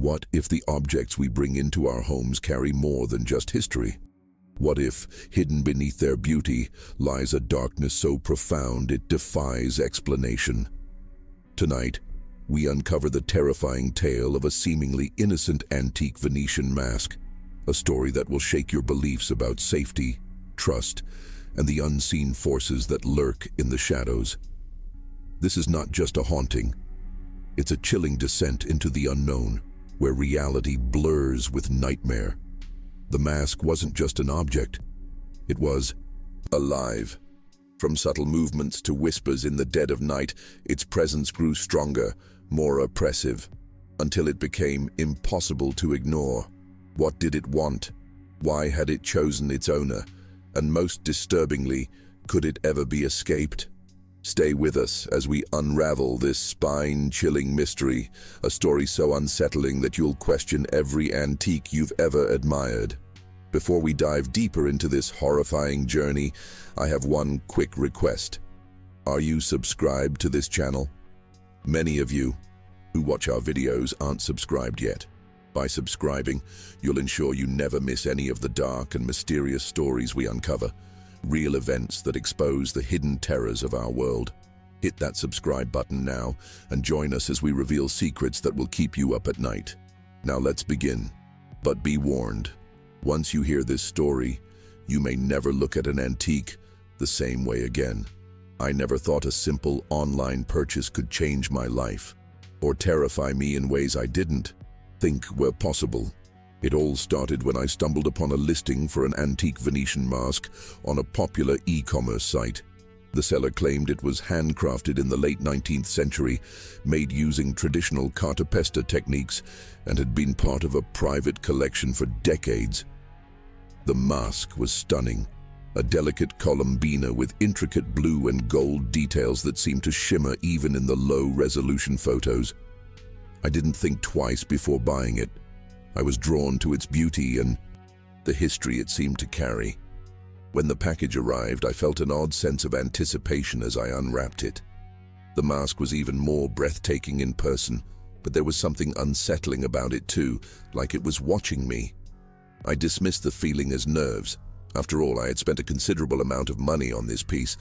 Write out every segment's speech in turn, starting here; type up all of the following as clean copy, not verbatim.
What if the objects we bring into our homes carry more than just history? What if, hidden beneath their beauty, lies a darkness so profound it defies explanation? Tonight, we uncover the terrifying tale of a seemingly innocent antique Venetian mask, a story that will shake your beliefs about safety, trust, and the unseen forces that lurk in the shadows. This is not just a haunting. It's a chilling descent into the unknown, where reality blurs with nightmare. The mask wasn't just an object. It was alive. From subtle movements to whispers in the dead of night, its presence grew stronger, more oppressive, until it became impossible to ignore. What did it want? Why had it chosen its owner? And most disturbingly, could it ever be escaped? Stay with us as we unravel this spine-chilling mystery, a story so unsettling that you'll question every antique you've ever admired. Before we dive deeper into this horrifying journey, I have one quick request. Are you subscribed to this channel? Many of you who watch our videos aren't subscribed yet. By subscribing, you'll ensure you never miss any of the dark and mysterious stories we uncover. Real events that expose the hidden terrors of our world. Hit that subscribe button now and join us as we reveal secrets that will keep you up at night. Now let's begin. But be warned, once you hear this story, you may never look at an antique the same way again. I never thought a simple online purchase could change my life, or terrify me in ways I didn't think were possible. It all started when I stumbled upon a listing for an antique Venetian mask on a popular e-commerce site. The seller claimed it was handcrafted in the late 19th century, made using traditional cartapesta techniques, and had been part of a private collection for decades. The mask was stunning, a delicate Columbina with intricate blue and gold details that seemed to shimmer even in the low-resolution photos. I didn't think twice before buying it. I was drawn to its beauty and the history it seemed to carry. When the package arrived, I felt an odd sense of anticipation as I unwrapped it. The mask was even more breathtaking in person, but there was something unsettling about it too, like it was watching me. I dismissed the feeling as nerves. After all, I had spent a considerable amount of money on this piece,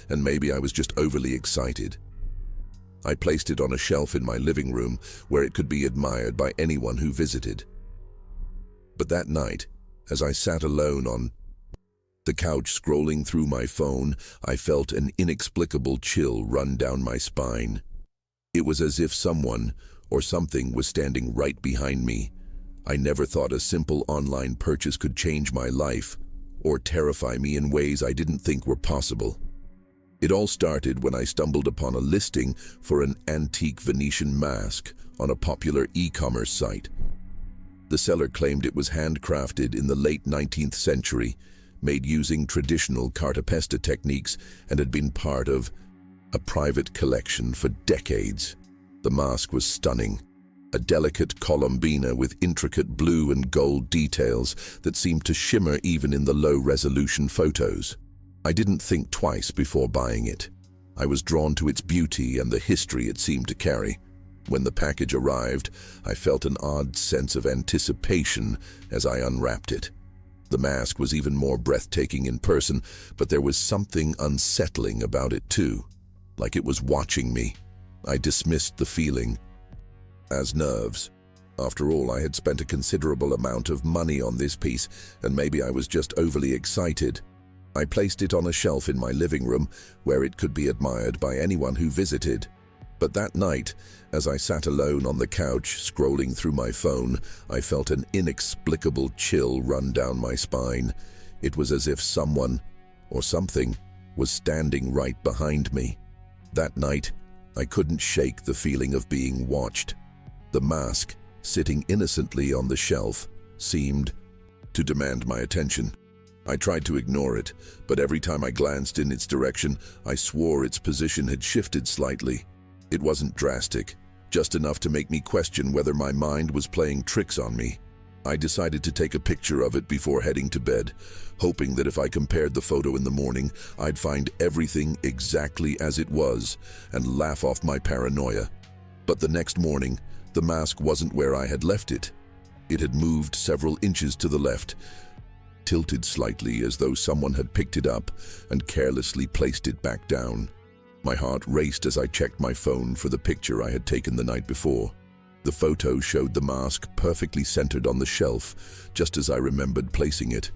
and maybe I was just overly excited. I placed it on a shelf in my living room where it could be admired by anyone who visited. But that night, as I sat alone on the couch scrolling through my phone, I felt an inexplicable chill run down my spine. It was as if someone or something was standing right behind me. I never thought a simple online purchase could change my life or terrify me in ways I didn't think were possible. It all started when I stumbled upon a listing for an antique Venetian mask on a popular e-commerce site. The seller claimed it was handcrafted in the late 19th century, made using traditional cartapesta techniques, and had been part of a private collection for decades. The mask was stunning, a delicate Columbina with intricate blue and gold details that seemed to shimmer even in the low-resolution photos. I didn't think twice before buying it. I was drawn to its beauty and the history it seemed to carry. When the package arrived, I felt an odd sense of anticipation as I unwrapped it. The mask was even more breathtaking in person, but there was something unsettling about it too, like it was watching me. I dismissed the feeling as nerves. After all, I had spent a considerable amount of money on this piece, and maybe I was just overly excited. I placed it on a shelf in my living room where it could be admired by anyone who visited. But that night, as I sat alone on the couch scrolling through my phone, I felt an inexplicable chill run down my spine. It was as if someone or something was standing right behind me. That night, I couldn't shake the feeling of being watched. The mask, sitting innocently on the shelf, seemed to demand my attention. I tried to ignore it, but every time I glanced in its direction, I swore its position had shifted slightly. It wasn't drastic, just enough to make me question whether my mind was playing tricks on me. I decided to take a picture of it before heading to bed, hoping that if I compared the photo in the morning, I'd find everything exactly as it was and laugh off my paranoia. But the next morning, The mask wasn't where I had left it. It had moved several inches to the left, tilted slightly as though someone had picked it up and carelessly placed it back down. My heart raced as I checked my phone for the picture I had taken the night before. The photo showed the mask perfectly centered on the shelf, just as I remembered placing it.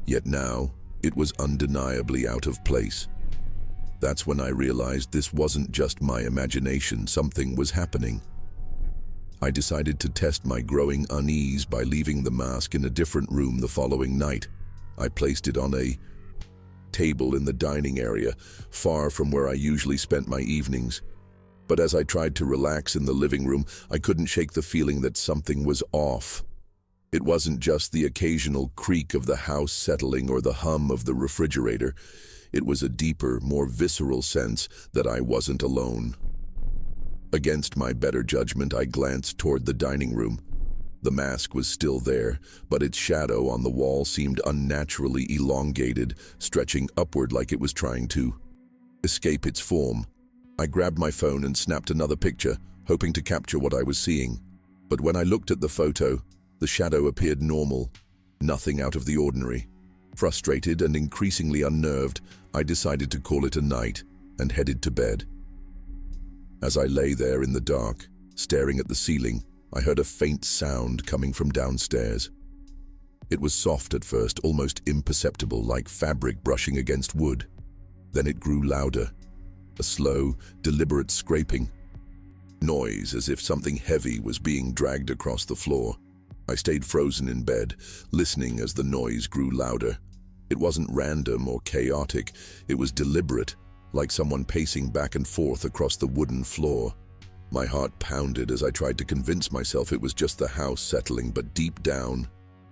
Yet now, it was undeniably out of place. That's when I realized this wasn't just my imagination, something was happening. I decided to test my growing unease by leaving the mask in a different room the following night. I placed it on a table in the dining area, far from where I usually spent my evenings. But as I tried to relax in the living room, I couldn't shake the feeling that something was off. It wasn't just the occasional creak of the house settling or the hum of the refrigerator. It was a deeper, more visceral sense that I wasn't alone. Against my better judgment, I glanced toward the dining room. The mask was still there, but its shadow on the wall seemed unnaturally elongated, stretching upward like it was trying to escape its form. I grabbed my phone and snapped another picture, hoping to capture what I was seeing. But when I looked at the photo, the shadow appeared normal, nothing out of the ordinary. Frustrated and increasingly unnerved, I decided to call it a night and headed to bed. As I lay there in the dark, staring at the ceiling, I heard a faint sound coming from downstairs. It was soft at first, almost imperceptible, like fabric brushing against wood. Then it grew louder, a slow, deliberate scraping. Noise as if something heavy was being dragged across the floor. I stayed frozen in bed, listening as the noise grew louder. It wasn't random or chaotic, it was deliberate, like someone pacing back and forth across the wooden floor. My heart pounded as I tried to convince myself it was just the house settling, but deep down,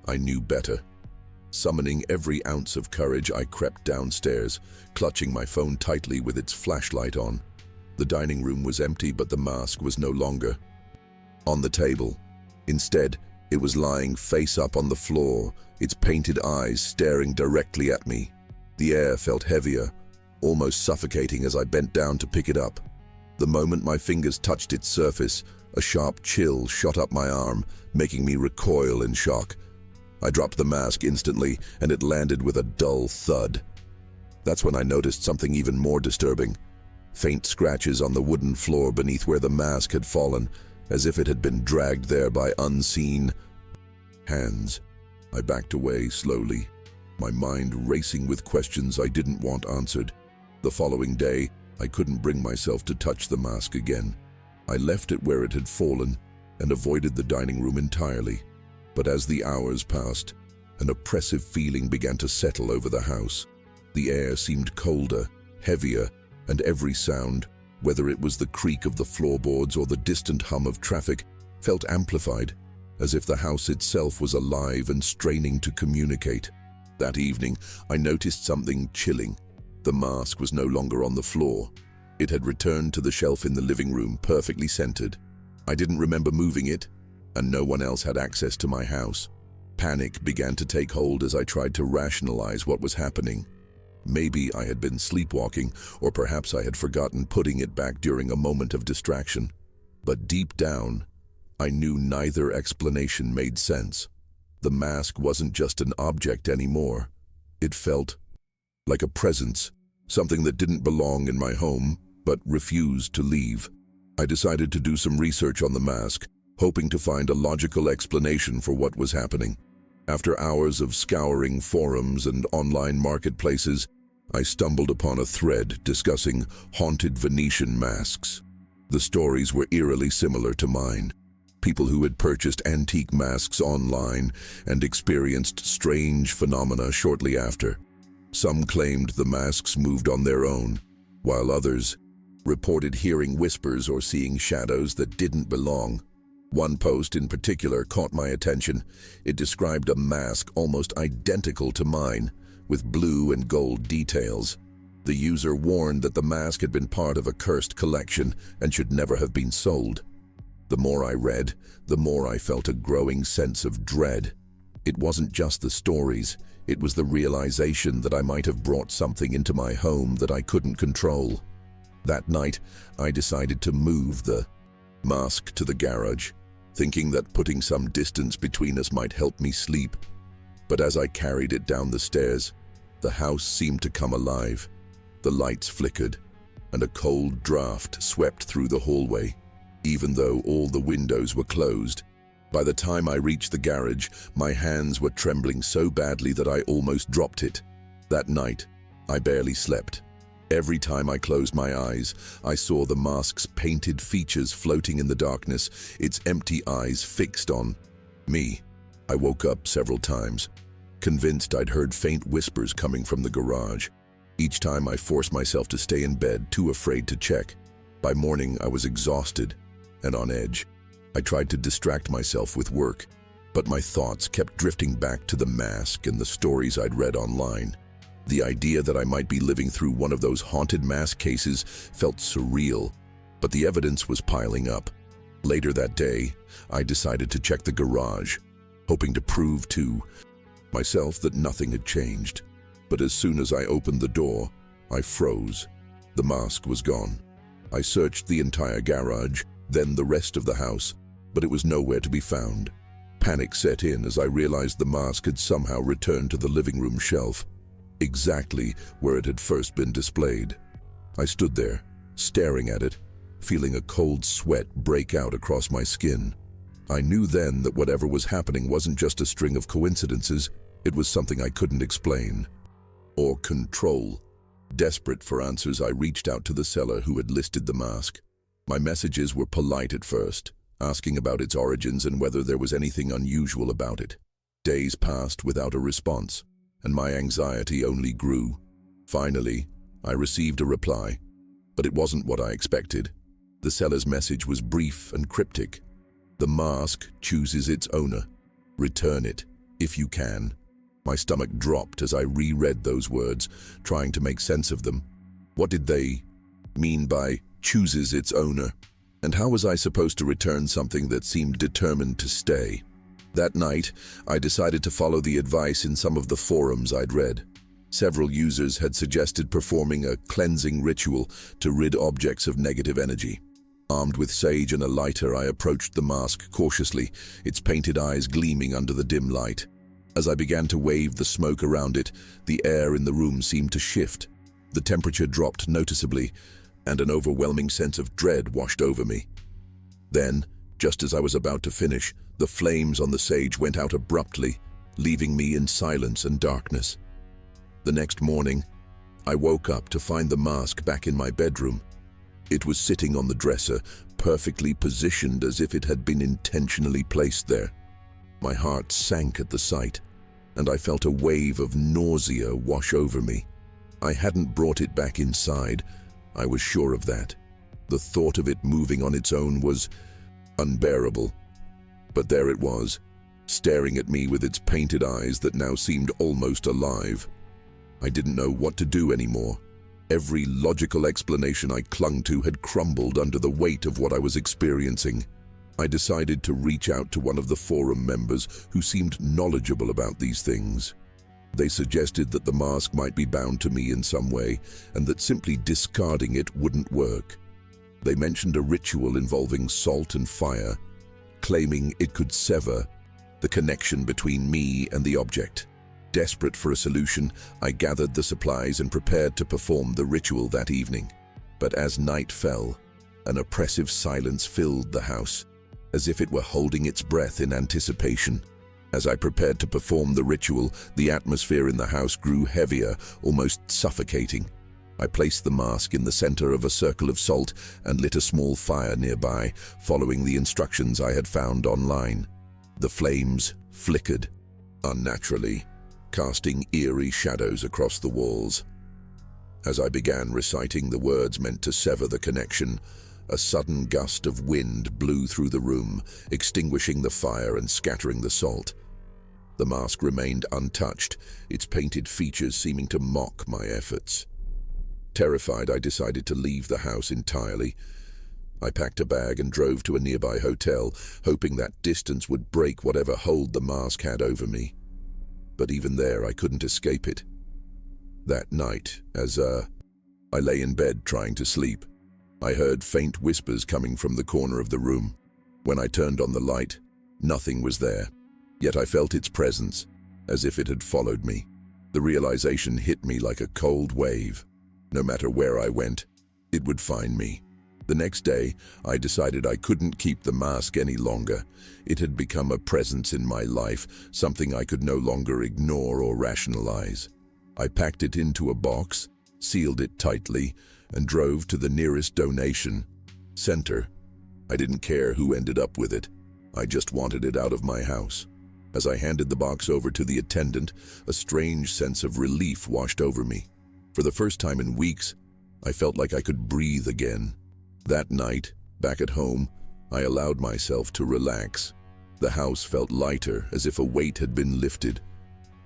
I knew better. Summoning every ounce of courage, I crept downstairs, clutching my phone tightly with its flashlight on. The dining room was empty, but the mask was no longer on the table. Instead, it was lying face up on the floor, its painted eyes staring directly at me. The air felt heavier, almost suffocating as I bent down to pick it up. The moment my fingers touched its surface, a sharp chill shot up my arm, making me recoil in shock. I dropped the mask instantly, and it landed with a dull thud. That's when I noticed something even more disturbing. Faint scratches on the wooden floor beneath where the mask had fallen, as if it had been dragged there by unseen hands. I backed away slowly, my mind racing with questions I didn't want answered. The following day, I couldn't bring myself to touch the mask again. I left it where it had fallen and avoided the dining room entirely. But as the hours passed, an oppressive feeling began to settle over the house. The air seemed colder, heavier, and every sound, whether it was the creak of the floorboards or the distant hum of traffic, felt amplified, as if the house itself was alive and straining to communicate. That evening, I noticed something chilling. The mask was no longer on the floor. It had returned to the shelf in the living room, perfectly centered. I didn't remember moving it, and no one else had access to my house. Panic began to take hold as I tried to rationalize what was happening. Maybe I had been sleepwalking, or perhaps I had forgotten putting it back during a moment of distraction. But deep down, I knew neither explanation made sense. The mask wasn't just an object anymore. It felt like a presence, something that didn't belong in my home, but refused to leave. I decided to do some research on the mask, hoping to find a logical explanation for what was happening. After hours of scouring forums and online marketplaces, I stumbled upon a thread discussing haunted Venetian masks. The stories were eerily similar to mine. People who had purchased antique masks online and experienced strange phenomena shortly after. Some claimed the masks moved on their own, while others reported hearing whispers or seeing shadows that didn't belong. One post in particular caught my attention. It described a mask almost identical to mine, with blue and gold details. The user warned that the mask had been part of a cursed collection and should never have been sold. The more I read, the more I felt a growing sense of dread. It wasn't just the stories, it was the realization that I might have brought something into my home that I couldn't control. That night, I decided to move the mask to the garage, thinking that putting some distance between us might help me sleep. But as I carried it down the stairs, the house seemed to come alive. The lights flickered, and a cold draft swept through the hallway, even though all the windows were closed. By the time I reached the garage, my hands were trembling so badly that I almost dropped it. That night, I barely slept. Every time I closed my eyes, I saw the mask's painted features floating in the darkness, its empty eyes fixed on me. I woke up several times, convinced I'd heard faint whispers coming from the garage. Each time I forced myself to stay in bed, too afraid to check. By morning, I was exhausted and on edge. I tried to distract myself with work, but my thoughts kept drifting back to the mask and the stories I'd read online. The idea that I might be living through one of those haunted mask cases felt surreal, but the evidence was piling up. Later that day, I decided to check the garage, hoping to prove to myself that nothing had changed. But as soon as I opened the door, I froze. The mask was gone. I searched the entire garage, then the rest of the house, but it was nowhere to be found. Panic set in as I realized the mask had somehow returned to the living room shelf, exactly where it had first been displayed. I stood there, staring at it, feeling a cold sweat break out across my skin. I knew then that whatever was happening wasn't just a string of coincidences, it was something I couldn't explain or control. Desperate for answers, I reached out to the seller who had listed the mask. My messages were polite at first, asking about its origins and whether there was anything unusual about it. Days passed without a response, and my anxiety only grew. Finally, I received a reply, but it wasn't what I expected. The seller's message was brief and cryptic. The mask chooses its owner. Return it, if you can. My stomach dropped as I reread those words, trying to make sense of them. What did they mean by chooses its owner? And how was I supposed to return something that seemed determined to stay? That night, I decided to follow the advice in some of the forums I'd read. Several users had suggested performing a cleansing ritual to rid objects of negative energy. Armed with sage and a lighter, I approached the mask cautiously, its painted eyes gleaming under the dim light. As I began to wave the smoke around it, the air in the room seemed to shift. The temperature dropped noticeably, and an overwhelming sense of dread washed over me. Then, just as I was about to finish, the flames on the sage went out abruptly, leaving me in silence and darkness. The next morning, I woke up to find the mask back in my bedroom. It was sitting on the dresser, perfectly positioned as if it had been intentionally placed there. My heart sank at the sight, and I felt a wave of nausea wash over me. I hadn't brought it back inside, I was sure of that. The thought of it moving on its own was unbearable. But there it was, staring at me with its painted eyes that now seemed almost alive. I didn't know what to do anymore. Every logical explanation I clung to had crumbled under the weight of what I was experiencing. I decided to reach out to one of the forum members who seemed knowledgeable about these things. They suggested that the mask might be bound to me in some way, and that simply discarding it wouldn't work. They mentioned a ritual involving salt and fire, claiming it could sever the connection between me and the object. Desperate for a solution, I gathered the supplies and prepared to perform the ritual that evening. But as night fell, an oppressive silence filled the house, as if it were holding its breath in anticipation. As I prepared to perform the ritual, the atmosphere in the house grew heavier, almost suffocating. I placed the mask in the center of a circle of salt and lit a small fire nearby, following the instructions I had found online. The flames flickered unnaturally, casting eerie shadows across the walls. As I began reciting the words meant to sever the connection, a sudden gust of wind blew through the room, extinguishing the fire and scattering the salt. The mask remained untouched, its painted features seeming to mock my efforts. Terrified, I decided to leave the house entirely. I packed a bag and drove to a nearby hotel, hoping that distance would break whatever hold the mask had over me. But even there, I couldn't escape it. That night, as I lay in bed trying to sleep, I heard faint whispers coming from the corner of the room. When I turned on the light, nothing was there. Yet I felt its presence, as if it had followed me. The realization hit me like a cold wave. No matter where I went, it would find me. The next day, I decided I couldn't keep the mask any longer. It had become a presence in my life, something I could no longer ignore or rationalize. I packed it into a box, sealed it tightly, and drove to the nearest donation center. I didn't care who ended up with it. I just wanted it out of my house. As I handed the box over to the attendant, a strange sense of relief washed over me. For the first time in weeks, I felt like I could breathe again. That night, back at home, I allowed myself to relax. The house felt lighter, as if a weight had been lifted.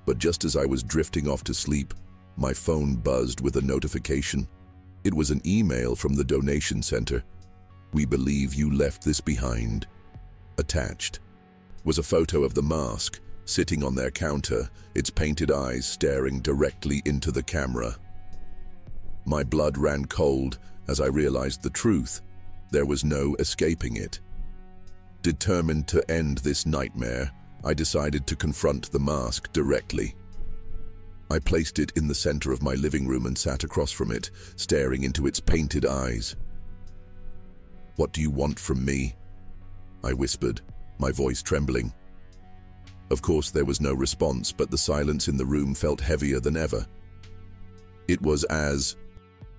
But just as I was drifting off to sleep, my phone buzzed with a notification. It was an email from the donation center. "We believe you left this behind." Attached was a photo of the mask, sitting on their counter, its painted eyes staring directly into the camera. My blood ran cold as I realized the truth. There was no escaping it. Determined to end this nightmare, I decided to confront the mask directly. I placed it in the center of my living room and sat across from it, staring into its painted eyes. "What do you want from me?" I whispered, my voice trembling. Of course, there was no response, but the silence in the room felt heavier than ever. It was as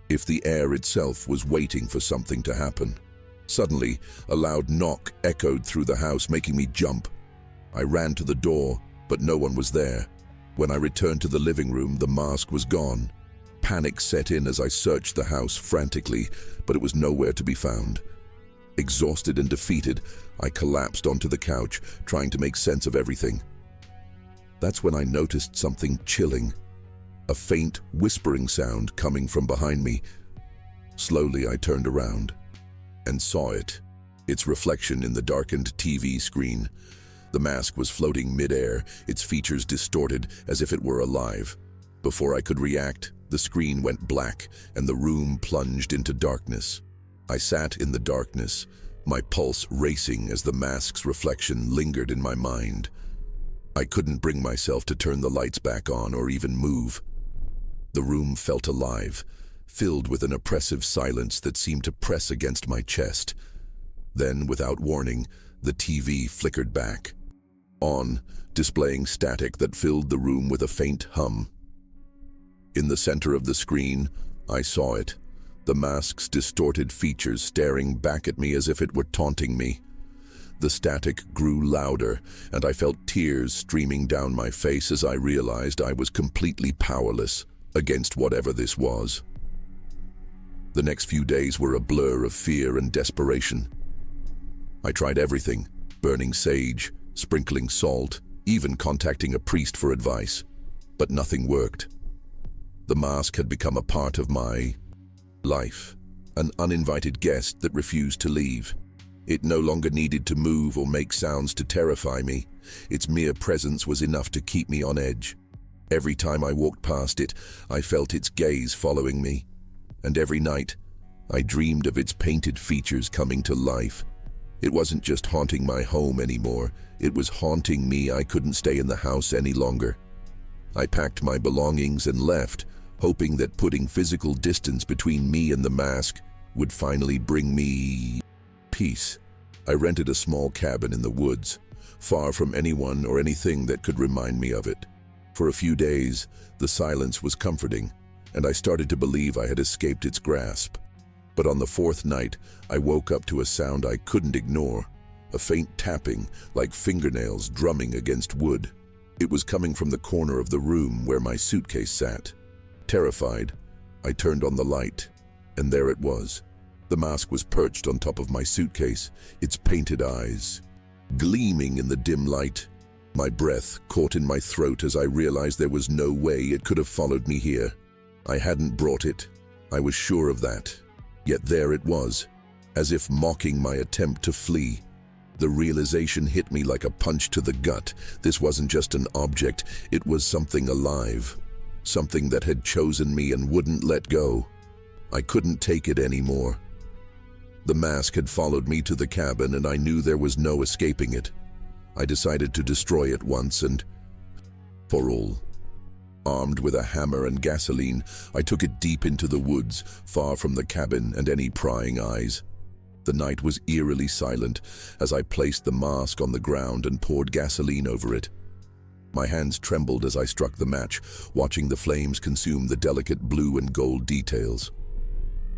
if the air itself was waiting for something to happen. Suddenly, a loud knock echoed through the house, making me jump. I ran to the door, but no one was there. When I returned to the living room, the mask was gone. Panic set in as I searched the house frantically, but it was nowhere to be found. Exhausted and defeated, I collapsed onto the couch, trying to make sense of everything. That's when I noticed something chilling. A faint, whispering sound coming from behind me. Slowly, I turned around and saw it, its reflection in the darkened TV screen. The mask was floating mid-air, its features distorted as if it were alive. Before I could react, the screen went black and the room plunged into darkness. I sat in the darkness, my pulse racing as the mask's reflection lingered in my mind. I couldn't bring myself to turn the lights back on or even move. The room felt alive, filled with an oppressive silence that seemed to press against my chest. Then, without warning, the TV flickered back on, displaying static that filled the room with a faint hum. In the center of the screen, I saw it, the mask's distorted features staring back at me as if it were taunting me. The static grew louder, and I felt tears streaming down my face as I realized I was completely powerless against whatever this was. The next few days were a blur of fear and desperation. I tried everything, burning sage, sprinkling salt, even contacting a priest for advice, but nothing worked. The mask had become a part of my life, an uninvited guest that refused to leave. It no longer needed to move or make sounds to terrify me. Its mere presence was enough to keep me on edge. Every time I walked past it, I felt its gaze following me. And every night, I dreamed of its painted features coming to life. It wasn't just haunting my home anymore. It was haunting me. I couldn't stay in the house any longer. I packed my belongings and left, hoping that putting physical distance between me and the mask would finally bring me peace. I rented a small cabin in the woods, far from anyone or anything that could remind me of it. For a few days, the silence was comforting, and I started to believe I had escaped its grasp. But on the fourth night, I woke up to a sound I couldn't ignore, a faint tapping, like fingernails drumming against wood. It was coming from the corner of the room where my suitcase sat. Terrified, I turned on the light, and there it was. The mask was perched on top of my suitcase, its painted eyes gleaming in the dim light. My breath caught in my throat as I realized there was no way it could have followed me here. I hadn't brought it. I was sure of that. Yet there it was, as if mocking my attempt to flee. The realization hit me like a punch to the gut. This wasn't just an object, it was something alive. Something that had chosen me and wouldn't let go. I couldn't take it anymore. The mask had followed me to the cabin, and I knew there was no escaping it. I decided to destroy it once and for all. Armed with a hammer and gasoline, I took it deep into the woods, far from the cabin and any prying eyes. The night was eerily silent as I placed the mask on the ground and poured gasoline over it. My hands trembled as I struck the match, watching the flames consume the delicate blue and gold details.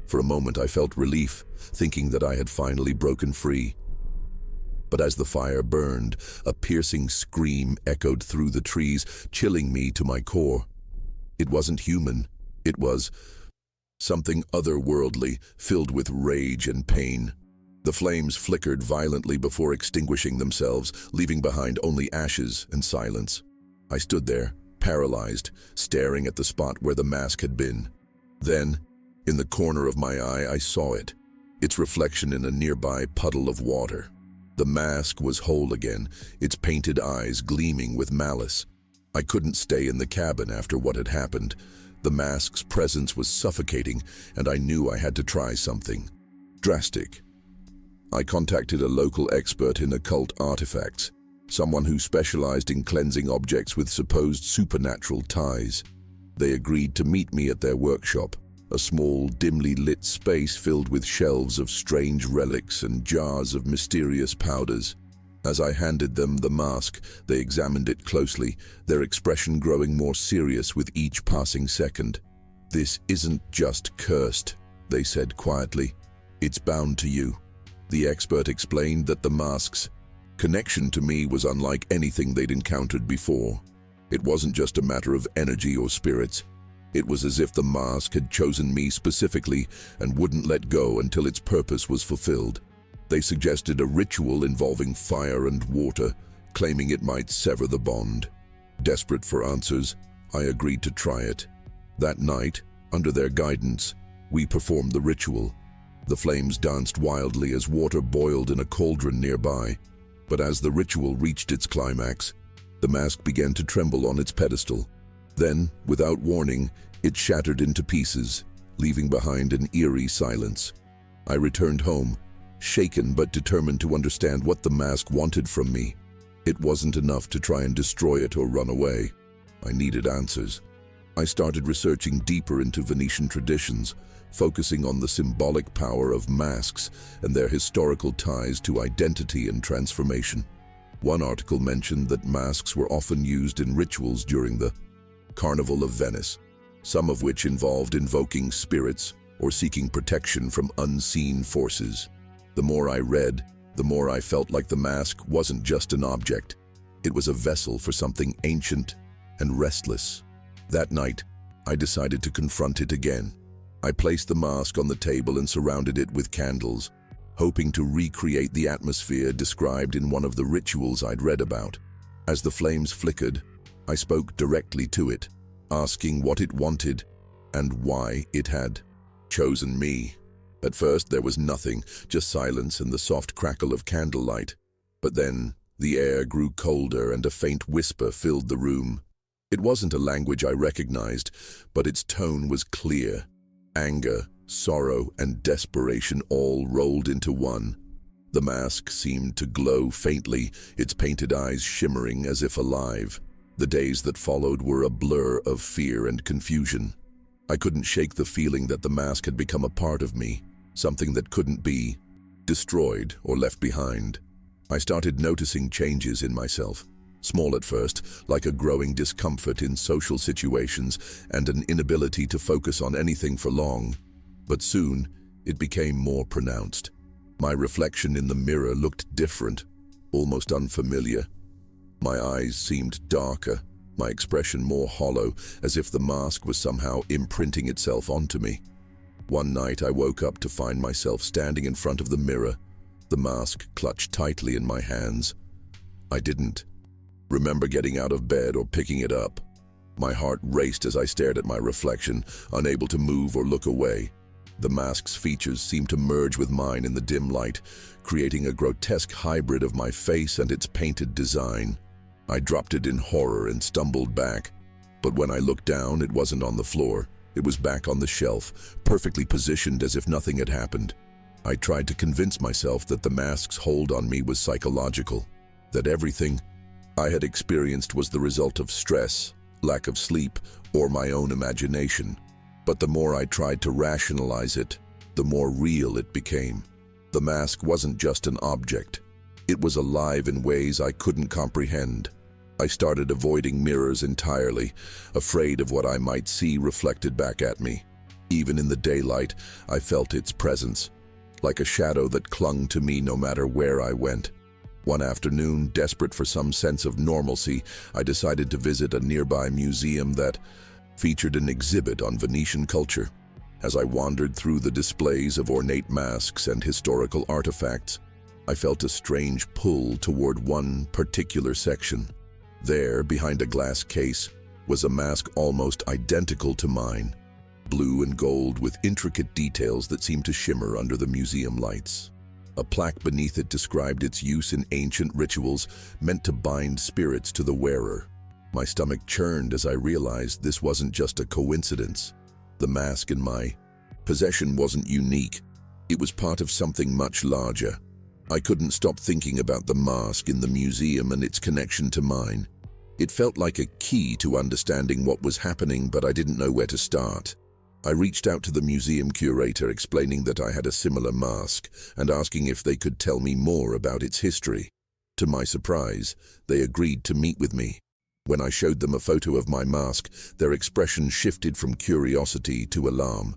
For a moment I felt relief, thinking that I had finally broken free. But as the fire burned, a piercing scream echoed through the trees, chilling me to my core. It wasn't human. It was something otherworldly, filled with rage and pain. The flames flickered violently before extinguishing themselves, leaving behind only ashes and silence. I stood there, paralyzed, staring at the spot where the mask had been. Then, in the corner of my eye, I saw it, its reflection in a nearby puddle of water. The mask was whole again, its painted eyes gleaming with malice. I couldn't stay in the cabin after what had happened. The mask's presence was suffocating, and I knew I had to try something drastic. I contacted a local expert in occult artifacts, someone who specialized in cleansing objects with supposed supernatural ties. They agreed to meet me at their workshop, a small, dimly lit space filled with shelves of strange relics and jars of mysterious powders. As I handed them the mask, they examined it closely, their expression growing more serious with each passing second. "This isn't just cursed," they said quietly. "It's bound to you." The expert explained that the mask's connection to me was unlike anything they'd encountered before. It wasn't just a matter of energy or spirits. It was as if the mask had chosen me specifically and wouldn't let go until its purpose was fulfilled. They suggested a ritual involving fire and water, claiming it might sever the bond. Desperate for answers, I agreed to try it. That night, under their guidance, we performed the ritual. The flames danced wildly as water boiled in a cauldron nearby. But as the ritual reached its climax, the mask began to tremble on its pedestal. Then, without warning, it shattered into pieces, leaving behind an eerie silence. I returned home, shaken but determined to understand what the mask wanted from me. It wasn't enough to try and destroy it or run away. I needed answers. I started researching deeper into Venetian traditions, focusing on the symbolic power of masks and their historical ties to identity and transformation. One article mentioned that masks were often used in rituals during the Carnival of Venice, some of which involved invoking spirits or seeking protection from unseen forces. The more I read, the more I felt like the mask wasn't just an object. It was a vessel for something ancient and restless. That night, I decided to confront it again. I placed the mask on the table and surrounded it with candles, hoping to recreate the atmosphere described in one of the rituals I'd read about. As the flames flickered, I spoke directly to it, asking what it wanted and why it had chosen me. At first, there was nothing, just silence and the soft crackle of candlelight. But then, the air grew colder and a faint whisper filled the room. It wasn't a language I recognized, but its tone was clear. Anger, sorrow, and desperation all rolled into one. The mask seemed to glow faintly, its painted eyes shimmering as if alive. The days that followed were a blur of fear and confusion. I couldn't shake the feeling that the mask had become a part of me, something that couldn't be destroyed or left behind. I started noticing changes in myself. Small at first, like a growing discomfort in social situations and an inability to focus on anything for long. But soon, it became more pronounced. My reflection in the mirror looked different, almost unfamiliar. My eyes seemed darker, my expression more hollow, as if the mask was somehow imprinting itself onto me. One night, I woke up to find myself standing in front of the mirror, the mask clutched tightly in my hands. I didn't remember getting out of bed or picking it up. My heart raced as I stared at my reflection, unable to move or look away. The mask's features seemed to merge with mine in the dim light, creating a grotesque hybrid of my face and its painted design. I dropped it in horror and stumbled back. But when I looked down, it wasn't on the floor. It was back on the shelf, perfectly positioned as if nothing had happened. I tried to convince myself that the mask's hold on me was psychological, that everything I had experienced was the result of stress, lack of sleep, or my own imagination. But the more I tried to rationalize it, the more real it became. The mask wasn't just an object. It was alive in ways I couldn't comprehend. I started avoiding mirrors entirely, afraid of what I might see reflected back at me. Even in the daylight, I felt its presence, like a shadow that clung to me no matter where I went. One afternoon, desperate for some sense of normalcy, I decided to visit a nearby museum that featured an exhibit on Venetian culture. As I wandered through the displays of ornate masks and historical artifacts, I felt a strange pull toward one particular section. There, behind a glass case, was a mask almost identical to mine, blue and gold with intricate details that seemed to shimmer under the museum lights. A plaque beneath it described its use in ancient rituals meant to bind spirits to the wearer. My stomach churned as I realized this wasn't just a coincidence. The mask in my possession wasn't unique. It was part of something much larger. I couldn't stop thinking about the mask in the museum and its connection to mine. It felt like a key to understanding what was happening, but I didn't know where to start. I reached out to the museum curator, explaining that I had a similar mask and asking if they could tell me more about its history. To my surprise, they agreed to meet with me. When I showed them a photo of my mask, their expression shifted from curiosity to alarm.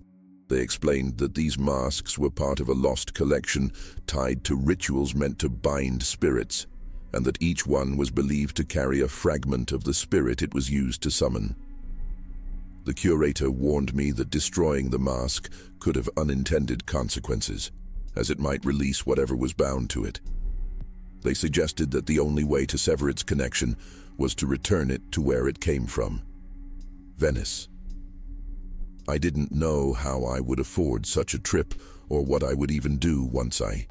They explained that these masks were part of a lost collection tied to rituals meant to bind spirits, and that each one was believed to carry a fragment of the spirit it was used to summon. The curator warned me that destroying the mask could have unintended consequences, as it might release whatever was bound to it. They suggested that the only way to sever its connection was to return it to where it came from, Venice. I didn't know how I would afford such a trip or what I would even do once I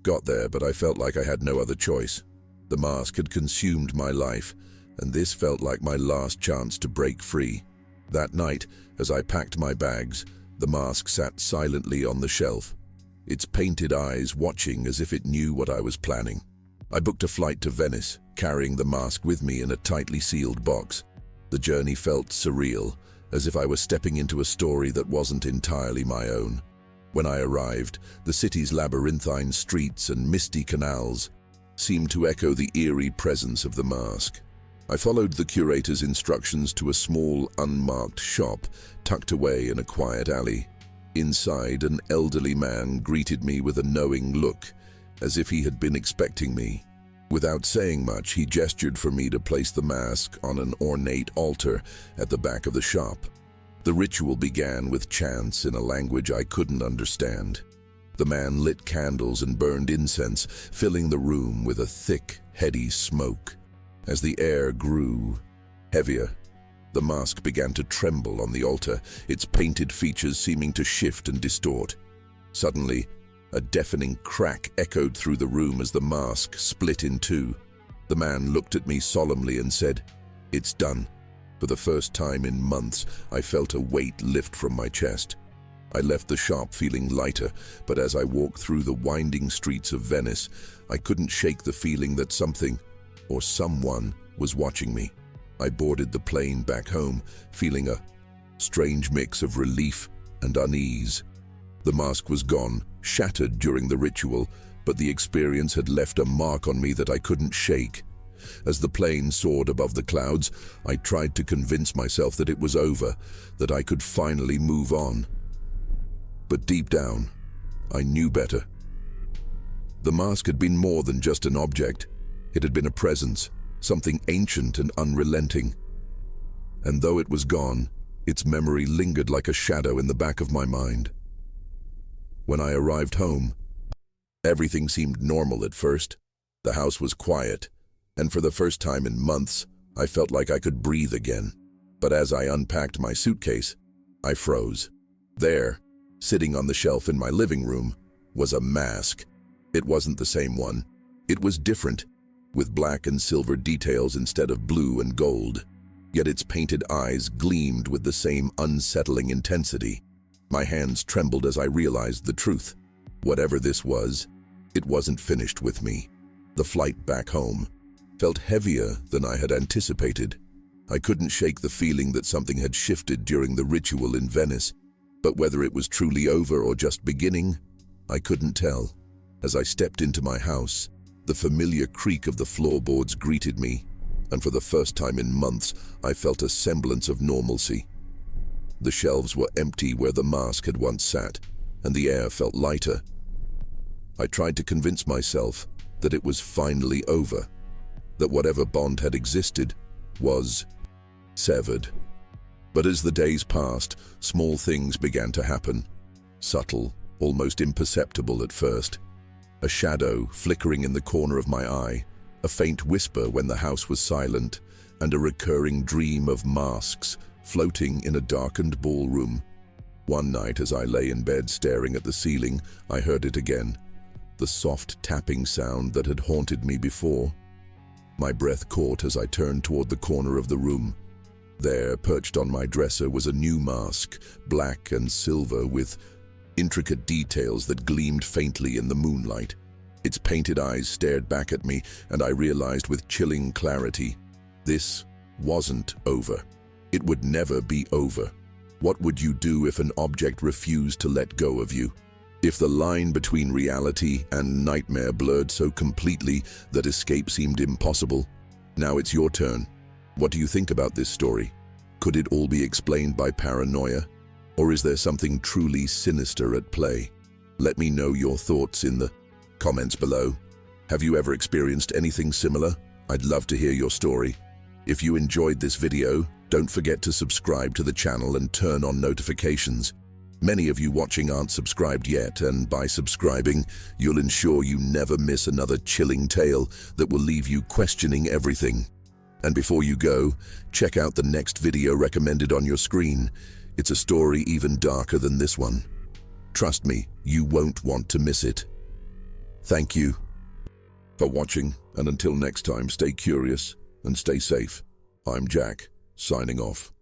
got there, but I felt like I had no other choice. The mask had consumed my life, and this felt like my last chance to break free. That night, as I packed my bags, the mask sat silently on the shelf, its painted eyes watching as if it knew what I was planning. I booked a flight to Venice, carrying the mask with me in a tightly sealed box. The journey felt surreal, as if I was stepping into a story that wasn't entirely my own. When I arrived, the city's labyrinthine streets and misty canals seemed to echo the eerie presence of the mask. I followed the curator's instructions to a small, unmarked shop tucked away in a quiet alley. Inside, an elderly man greeted me with a knowing look, as if he had been expecting me. Without saying much, he gestured for me to place the mask on an ornate altar at the back of the shop. The ritual began with chants in a language I couldn't understand. The man lit candles and burned incense, filling the room with a thick, heady smoke. As the air grew heavier, the mask began to tremble on the altar, its painted features seeming to shift and distort. Suddenly, a deafening crack echoed through the room as the mask split in two. The man looked at me solemnly and said, "It's done." For the first time in months, I felt a weight lift from my chest. I left the shop feeling lighter, but as I walked through the winding streets of Venice, I couldn't shake the feeling that something, or someone, was watching me. I boarded the plane back home, feeling a strange mix of relief and unease. The mask was gone, shattered during the ritual, but the experience had left a mark on me that I couldn't shake. As the plane soared above the clouds, I tried to convince myself that it was over, that I could finally move on. But deep down, I knew better. The mask had been more than just an object. It had been a presence, something ancient and unrelenting. And though it was gone, its memory lingered like a shadow in the back of my mind. When I arrived home, everything seemed normal at first. The house was quiet, and for the first time in months, I felt like I could breathe again. But as I unpacked my suitcase, I froze. There, sitting on the shelf in my living room, was a mask. It wasn't the same one. It was different, with black and silver details instead of blue and gold. Yet its painted eyes gleamed with the same unsettling intensity. My hands trembled as I realized the truth. Whatever this was, it wasn't finished with me. The flight back home felt heavier than I had anticipated. I couldn't shake the feeling that something had shifted during the ritual in Venice, but whether it was truly over or just beginning, I couldn't tell. As I stepped into my house, the familiar creak of the floorboards greeted me, and for the first time in months, I felt a semblance of normalcy. The shelves were empty where the mask had once sat, and the air felt lighter. I tried to convince myself that it was finally over, that whatever bond had existed was severed. But as the days passed, small things began to happen. Subtle, almost imperceptible at first. A shadow flickering in the corner of my eye, a faint whisper when the house was silent, and a recurring dream of masks floating in a darkened ballroom. One night as I lay in bed staring at the ceiling, I heard it again, the soft tapping sound that had haunted me before. My breath caught as I turned toward the corner of the room. There, perched on my dresser, was a new mask, black and silver with intricate details that gleamed faintly in the moonlight. Its painted eyes stared back at me, and I realized with chilling clarity, this wasn't over. It would never be over. What would you do if an object refused to let go of you? If the line between reality and nightmare blurred so completely that escape seemed impossible? Now it's your turn. What do you think about this story? Could it all be explained by paranoia? Or is there something truly sinister at play? Let me know your thoughts in the comments below. Have you ever experienced anything similar? I'd love to hear your story. If you enjoyed this video, don't forget to subscribe to the channel and turn on notifications. Many of you watching aren't subscribed yet, and by subscribing, you'll ensure you never miss another chilling tale that will leave you questioning everything. And before you go, check out the next video recommended on your screen. It's a story even darker than this one. Trust me, you won't want to miss it. Thank you for watching, and until next time, stay curious and stay safe. I'm Jack, signing off.